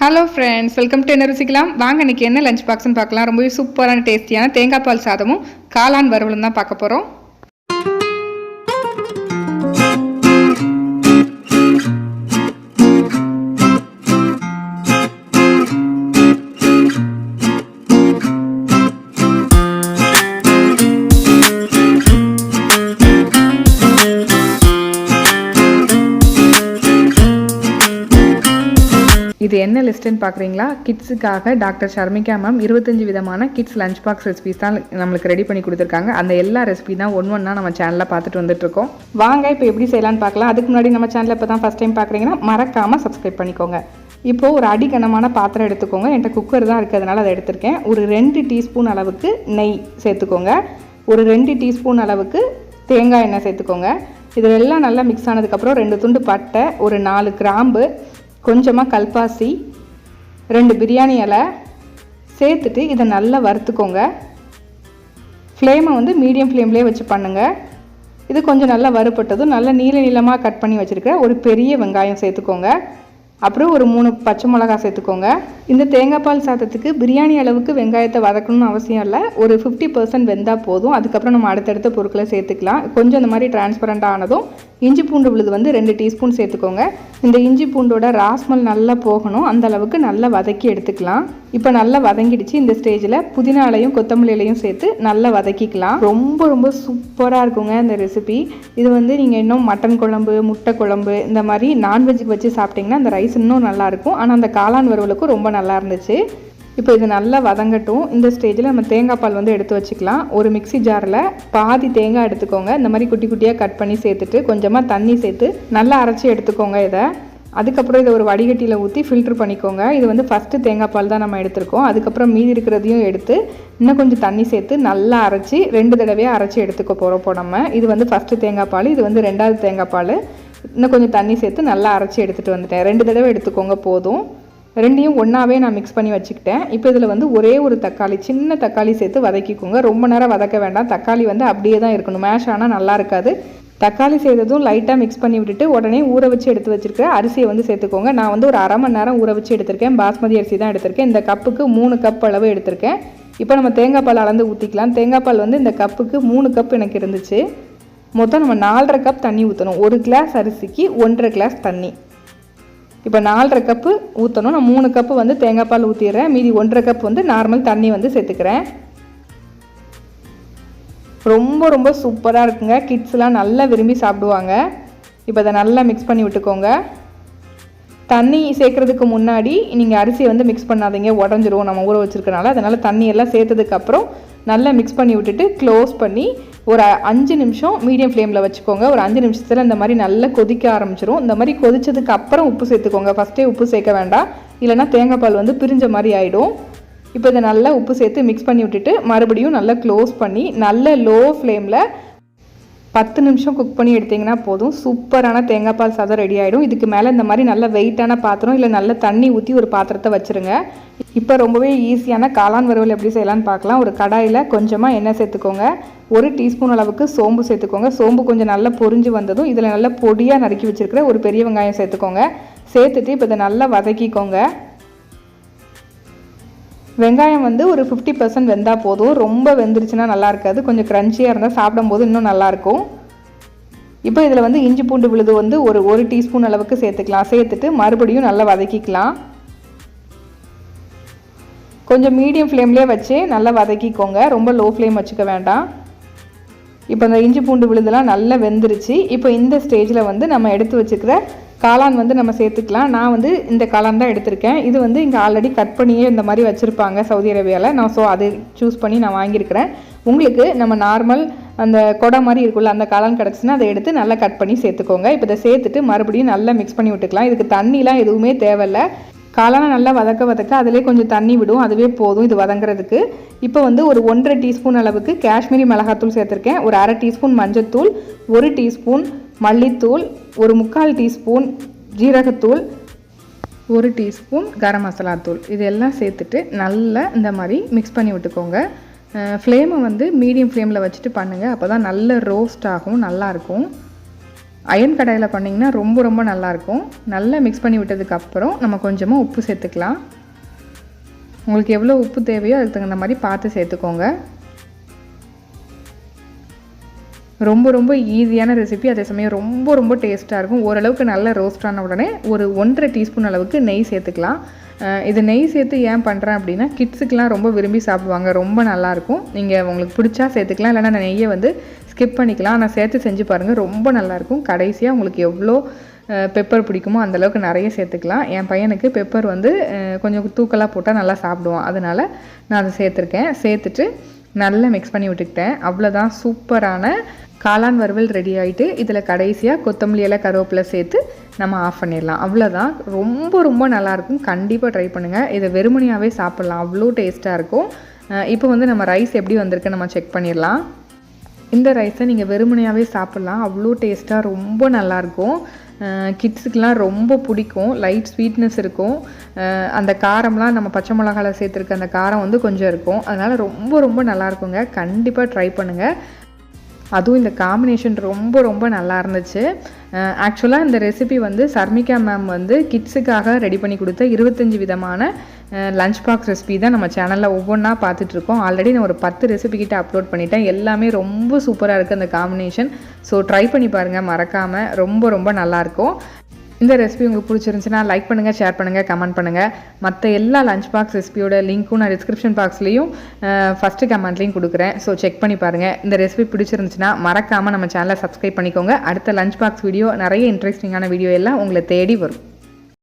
Hello friends, welcome to Enna Rusikkalam. வாங்க இன்னைக்கு என்ன லஞ்ச் பாக்ஸ்னு பார்க்கலாம். ரொம்பவே சூப்பரான டேஸ்டியான தேங்காய் பால் சாதமும் காளான் வறுவலும் தான் பார்க்க போறோம். இது என்ன லிஸ்ட்னு பார்க்குறீங்களா? கிட்ஸுக்காக டாக்டர் ஷர்மிகா மேம் 25 விதமான கிட்ஸ் லஞ்ச் பாக்ஸ் ரெசிபிஸ் தான் நம்மளுக்கு ரெடி பண்ணி கொடுத்துருக்காங்க. அந்த எல்லா ரெசிபி தான் ஒன்றா நம்ம சேனலில் பார்த்துட்டு வந்துட்டுருக்கோம். வாங்க இப்போ எப்படி செய்யலான்னு பார்க்கலாம். அதுக்கு முன்னாடி நம்ம சேனலில் இப்போ தான் ஃபஸ்ட் டைம் பார்க்குறீங்கன்னா மறக்காமல் சப்ஸ்கிரைப் பண்ணிக்கோங்க. இப்போது ஒரு அடிகனமான பாத்திரம் எடுத்துக்கோங்க. என்கிட்ட குக்கர் தான் இருக்கிறதுனால அதை எடுத்திருக்கேன். ஒரு 2 டீஸ்பூன் அளவுக்கு நெய் சேர்த்துக்கோங்க. ஒரு 2 டீஸ்பூன் அளவுக்கு தேங்காய் எண்ணெய் சேர்த்துக்கோங்க. இதெல்லாம் நல்லா மிக்ஸ் ஆனதுக்கப்புறம் 2 துண்டு பட்டை, ஒரு 4 கிராம்பு, கொஞ்சமாக கல்பாசி, 2 பிரியாணி இலை சேர்த்துட்டு இதை நல்லா வறுத்துக்கோங்க. ஃப்ளேமை வந்து மீடியம் ஃப்ளேம்லேயே வச்சு பண்ணுங்கள். இது கொஞ்சம் நல்லா வறுப்பட்டதும் நல்லா நீளமாக கட் பண்ணி வச்சுருக்க ஒரு பெரிய வெங்காயம் சேர்த்துக்கோங்க. அப்புறம் ஒரு 3 பச்சை மிளகா சேர்த்துக்கோங்க. இந்த தேங்காய் பால் சாதத்துக்கு பிரியாணி அளவுக்கு வெங்காயத்தை வதக்கணும்னு அவசியம் இல்லை. ஒரு 50% வெந்தால் போதும். அதுக்கப்புறம் நம்ம அடுத்தடுத்த பொருட்களை சேர்த்துக்கலாம். கொஞ்சம் இந்த மாதிரி டிரான்ஸ்பரண்ட் ஆனதும் இஞ்சி பூண்டு விழுது வந்து 2 டீஸ்பூன் சேர்த்துக்கோங்க. இந்த இஞ்சி பூண்டோட ராஸ்மல் நல்லா போகணும், அந்த அளவுக்கு நல்லா வதக்கி எடுத்துக்கலாம். இப்போ நல்லா வதங்கிடுச்சு. இந்த ஸ்டேஜில் புதினா இலையும் கொத்தமல்லி இலையும் சேர்த்து நல்லா வதக்கிக்கலாம். ரொம்ப சூப்பராக இருக்குங்க இந்த ரெசிபி. இது வந்து நீங்கள் இன்னும் மட்டன் குழம்பு, முட்டை குழம்பு இந்த மாதிரி நான்வெஜ்ஜுக்கு வச்சு சாப்பிட்டிங்கன்னா அந்த ரைஸ் இன்னும் நல்லாயிருக்கும். ஆனால் அந்த காளான் வறுவலுக்கும் ரொம்ப நல்லா இருந்துச்சு. இப்போ இது நல்லா வதங்கட்டும். இந்த ஸ்டேஜில் நம்ம தேங்காய் பால் வந்து எடுத்து வச்சுக்கலாம். ஒரு மிக்சி ஜாரில் பாதி தேங்காய் எடுத்துக்கோங்க. இந்த மாதிரி குட்டி குட்டியாக கட் பண்ணி சேர்த்துட்டு கொஞ்சமாக தண்ணி சேர்த்து நல்லா அரைச்சி எடுத்துக்கோங்க இதை. அதுக்கப்புறம் இதை ஒரு வடிகட்டியில் ஊற்றி ஃபில்ட்ரு பண்ணிக்கோங்க. இது வந்து ஃபஸ்ட்டு தேங்காய் பால் தான் நம்ம எடுத்துருக்கோம். அதுக்கப்புறம் மீதி இருக்கிறதையும் எடுத்து இன்னும் கொஞ்சம் தண்ணி சேர்த்து நல்லா அரைச்சி 2 தடவையாக அரைச்சி எடுத்துக்க போகிறோம் நம்ம. இது வந்து ஃபஸ்ட்டு தேங்காய் பால், இது வந்து 2வது தேங்காய் பால். இன்னும் கொஞ்சம் தண்ணி சேர்த்து நல்லா அரைச்சி எடுத்துகிட்டு வந்துட்டேன். 2 தடவை எடுத்துக்கோங்க போதும். 2யும் ஒன்றாவே நான் மிக்ஸ் பண்ணி வச்சுக்கிட்டேன். இப்போ இதில் வந்து ஒரே ஒரு தக்காளி, சின்ன தக்காளி சேர்த்து வதக்கிக்கோங்க. ரொம்ப நேரம் வதக்க வேண்டாம். தக்காளி வந்து அப்படியே தான் இருக்கணும். மேஷ் ஆனால் நல்லா இருக்காது. தக்காளி செய்ததும் லைட்டாக மிக்ஸ் பண்ணி விட்டுட்டு உடனே ஊற வச்சு எடுத்து வச்சுருக்க அரிசியை வந்து சேர்த்துக்கோங்க. நான் வந்து ஒரு அரை மணி நேரம் ஊற வச்சு எடுத்திருக்கேன். பாஸ்மதி அரிசி தான் எடுத்திருக்கேன். இந்த கப்புக்கு 3 கப் அளவு எடுத்திருக்கேன். இப்போ நம்ம தேங்காய் பால் அளந்து ஊற்றிக்கலாம். தேங்காய் பால் வந்து இந்த கப்புக்கு 3 கப் எனக்கு இருந்துச்சு. மொத்தம் நம்ம 4.5 கப் தண்ணி ஊற்றணும். 1 கிளாஸ் அரிசிக்கு 1.5 கிளாஸ் தண்ணி. இப்போ 4.5 கப்பு ஊற்றணும். நான் 3 கப்பு வந்து தேங்காய் பால் ஊற்றிடுறேன். மீதி 1.5 கப் வந்து நார்மல் தண்ணி வந்து சேர்த்துக்கிறேன். ரொம்ப சூப்பராக இருக்குங்க. கிட்ஸ்லாம் நல்லா விரும்பி சாப்பிடுவாங்க. இப்போ அதை நல்லா மிக்ஸ் பண்ணி விட்டுக்கோங்க. தண்ணி சேர்க்குறதுக்கு முன்னாடி நீங்கள் அரிசியை வந்து மிக்ஸ் பண்ணாதீங்க, உடஞ்சிரும் நம்ம ஊற வச்சுருக்கனால. அதனால் தண்ணியெல்லாம் சேர்த்ததுக்கப்புறம் நல்லா மிக்ஸ் பண்ணி விட்டுட்டு க்ளோஸ் பண்ணி ஒரு 5 நிமிஷம் மீடியம் ஃப்ளேமில் வச்சுக்கோங்க. ஒரு 5 நிமிஷத்தில் இந்த மாதிரி நல்லா கொதிக்க ஆரம்பிச்சிரும். இந்த மாதிரி கொதிச்சதுக்கு அப்புறம் உப்பு சேர்த்துக்கோங்க. ஃபஸ்ட்டே உப்பு சேர்க்க வேண்டாம், இல்லைனா தேங்காய் பால் வந்து பிரிஞ்ச மாதிரி ஆகிடும். இப்போ இதை நல்லா உப்பு சேர்த்து மிக்ஸ் பண்ணி விட்டுட்டு மறுபடியும் நல்லா க்ளோஸ் பண்ணி நல்ல லோ ஃப்ளேமில் 10 நிமிஷம் குக் பண்ணி எடுத்திங்கன்னா போதும். சூப்பரான தேங்காய் பால் சாதம் ரெடி ஆகிடும். இதுக்கு மேலே இந்த மாதிரி நல்ல வெயிட்டான பாத்திரம் இல்லை நல்ல தண்ணி ஊற்றி ஒரு பாத்திரத்தை வச்சுருங்க. இப்போ ரொம்பவே ஈஸியான காளான் வறுவல் எப்படி செய்யலான்னு பார்க்கலாம். ஒரு கடாயில் கொஞ்சமாக எண்ணெய் சேர்த்துக்கோங்க. 1 டீஸ்பூன் அளவுக்கு சோம்பு சேர்த்துக்கோங்க. சோம்பு கொஞ்சம் நல்லா பொரிஞ்சு வந்ததும் இதில் நல்லா பொடியாக நறுக்கி வச்சுருக்கிற ஒரு பெரிய வெங்காயம் சேர்த்துக்கோங்க. சேர்த்துட்டு இப்போ இதை நல்லா வதக்கிக்கோங்க. வெங்காயம் வந்து ஒரு 50% வெந்தால் போதும். ரொம்ப வெந்துருச்சுன்னா நல்லா இருக்காது. கொஞ்சம் க்ரன்ச்சியாக இருந்தால் சாப்பிடும்போது இன்னும் நல்லாயிருக்கும். இப்போ இதில் வந்து இஞ்சி பூண்டு விழுது வந்து ஒரு டீஸ்பூன் அளவுக்கு சேர்த்துக்கலாம். சேர்த்துட்டு மறுபடியும் நல்லா வதக்கிக்கலாம். கொஞ்சம் மீடியம் ஃப்ளேம்லேயே வச்சு நல்லா வதக்கிக்கோங்க. ரொம்ப லோ ஃப்ளேம் வச்சுக்க வேண்டாம். இப்போ இந்த இஞ்சி பூண்டு விழுதெல்லாம் நல்லா வெந்துருச்சு. இப்போ இந்த ஸ்டேஜில் வந்து நம்ம எடுத்து வச்சுக்கிற காளான் வந்து நம்ம சேர்த்துக்கலாம். நான் வந்து இந்த காளான் தான் எடுத்திருக்கேன். இது வந்து இங்கே ஆல்ரெடி கட் பண்ணியே இந்த மாதிரி வச்சுருப்பாங்க சவுதி அரேபியாவில். நான் அது சூஸ் பண்ணி நான் வாங்கியிருக்கிறேன். உங்களுக்கு நம்ம நார்மல் அந்த கொடை மாதிரி இருக்குல்ல, அந்த காளான் கிடச்சுன்னா அதை எடுத்து நல்லா கட் பண்ணி சேர்த்துக்கோங்க. இப்போ இதை சேர்த்துட்டு மறுபடியும் நல்லா மிக்ஸ் பண்ணி விட்டுக்கலாம். இதுக்கு தண்ணிலாம் எதுவுமே தேவையில்லை. காளானை நல்லா வதக்க அதிலே கொஞ்சம் தண்ணி விடும், அதுவே போதும் இது வதங்குறதுக்கு. இப்போ வந்து ஒரு 1.5 டீஸ்பூன் அளவுக்கு காஷ்மீரி மிளகாத்தூள் சேர்த்துருக்கேன். ஒரு 1/2 டீஸ்பூன் மஞ்சத்தூள், 1 டீஸ்பூன் மல்லித்தூள், ஒரு 3/4 டீஸ்பூன் ஜீரகத்தூள், 1 டீஸ்பூன் கரம் மசாலா தூள், இதெல்லாம் சேர்த்துட்டு நல்லா இந்த மாதிரி மிக்ஸ் பண்ணி விட்டுக்கோங்க. ஃப்ளேமை வந்து மீடியம் ஃப்ளேமில் வச்சுட்டு பண்ணுங்கள். அப்போ தான் நல்ல ரோஸ்ட் ஆகும், நல்லாயிருக்கும். அயன் கடாயில் பண்ணிங்கன்னா ரொம்ப ரொம்ப நல்லாயிருக்கும். நல்லா மிக்ஸ் பண்ணி விட்டதுக்கப்புறம் நம்ம கொஞ்சமாக உப்பு சேர்த்துக்கலாம். உங்களுக்கு எவ்வளோ உப்பு தேவையோ அதுக்கு தகுந்த மாதிரி பார்த்து சேர்த்துக்கோங்க. ரொம்ப ரொம்ப ஈஸியான ரெசிபி, அதே சமயம் ரொம்ப ரொம்ப டேஸ்ட்டாக இருக்கும். ஓரளவுக்கு நல்ல ரோஸ்ட் ஆன உடனே ஒரு 1.5 டீஸ்பூன் அளவுக்கு நெய் சேர்த்துக்கலாம். இது நெய் சேர்த்து ஏன் பண்ணுறேன் அப்படின்னா கிட்ஸுக்கெலாம் ரொம்ப விரும்பி சாப்பிடுவாங்க. ரொம்ப நல்லாயிருக்கும். நீங்கள் உங்களுக்கு பிடிச்சா சேர்த்துக்கலாம், இல்லைனா அந்த நெய்யை வந்து ஸ்கிப் பண்ணிக்கலாம். ஆனால் சேர்த்து செஞ்சு பாருங்கள், ரொம்ப நல்லாயிருக்கும். கடைசியாக உங்களுக்கு எவ்வளோ பெப்பர் பிடிக்குமோ அந்தளவுக்கு நிறைய சேர்த்துக்கலாம். என் பையனுக்கு பெப்பர் வந்து கொஞ்சம் தூக்கலாக போட்டால் நல்லா சாப்பிடுவான். அதனால் நான் அதை சேர்த்துருக்கேன். சேர்த்துட்டு நல்லா மிக்ஸ் பண்ணி விட்டுக்கிட்டேன். அவ்வளோதான், சூப்பரான காளான் வறுவல் ரெடி ஆகிட்டு இதில் கடைசியாக கொத்தமல்லி இலை கருவேப்பிலை சேர்த்து நம்ம ஆஃப் பண்ணிடலாம். அவ்வளோதான், ரொம்ப ரொம்ப நல்லாயிருக்கும். கண்டிப்பாக ட்ரை பண்ணுங்கள். இதை வெறுமனையாகவே சாப்பிட்லாம், அவ்வளோ டேஸ்ட்டாக இருக்கும். இப்போ வந்து நம்ம ரைஸ் எப்படி வந்திருக்கு நம்ம செக் பண்ணிடலாம். இந்த ரைஸை நீங்கள் வெறுமனையாகவே சாப்பிட்லாம், அவ்வளோ டேஸ்ட்டாக ரொம்ப நல்லாயிருக்கும். கிட்ஸுக்கெலாம் ரொம்ப பிடிக்கும். லைட் ஸ்வீட்னஸ் இருக்கும். அந்த காரம்லாம் நம்ம பச்சை மிளகாவில் சேர்த்துருக்க அந்த காரம் வந்து கொஞ்சம் இருக்கும். அதனால் ரொம்ப ரொம்ப நல்லாயிருக்குங்க. கண்டிப்பாக ட்ரை பண்ணுங்கள். அதுவும் இந்த காம்பினேஷன் ரொம்ப ரொம்ப நல்லா இருந்துச்சு. ஆக்சுவலாக இந்த ரெசிபி வந்து சர்மிகா மேம் வந்து கிட்ஸுக்காக ரெடி பண்ணி கொடுத்த 25 விதமான லஞ்ச் பாக்ஸ் ரெசிபி தான் நம்ம சேனலில் ஒவ்வொன்றா பார்த்துட்ருக்கோம். ஆல்ரெடி நான் ஒரு 10 ரெசிபி கிட்ட அப்லோட் பண்ணிட்டேன். எல்லாமே ரொம்ப சூப்பராக இருக்குது அந்த காம்பினேஷன். ஸோ ட்ரை பண்ணி பாருங்கள் மறக்காமல், ரொம்ப ரொம்ப நல்லாயிருக்கும். இந்த ரெசிபி உங்களுக்கு பிடிச்சிருந்துச்சுன்னா லைக் பண்ணுங்கள், ஷேர் பண்ணுங்கள், கமெண்ட் பண்ணுங்கள். மற்ற எல்லா லஞ்ச் பாக்ஸ் ரெசிபியோட லிங்க்கும் நான் டிஸ்கிரிப்ஷன் பாக்ஸ்லேயும் ஃபஸ்ட்டு கமெண்ட்லேயும் கொடுக்குறேன். ஸோ செக் பண்ணி பாருங்கள். இந்த ரெசிபி பிடிச்சிருந்துச்சுன்னா மறக்காமல் நம்ம சேனலை சப்ஸ்கிரைப் பண்ணிக்கோங்க. அடுத்த லஞ்ச் பாக்ஸ் வீடியோ, நிறைய இன்ட்ரெஸ்டிங்கான வீடியோ எல்லாம் உங்களை தேடி வரும்.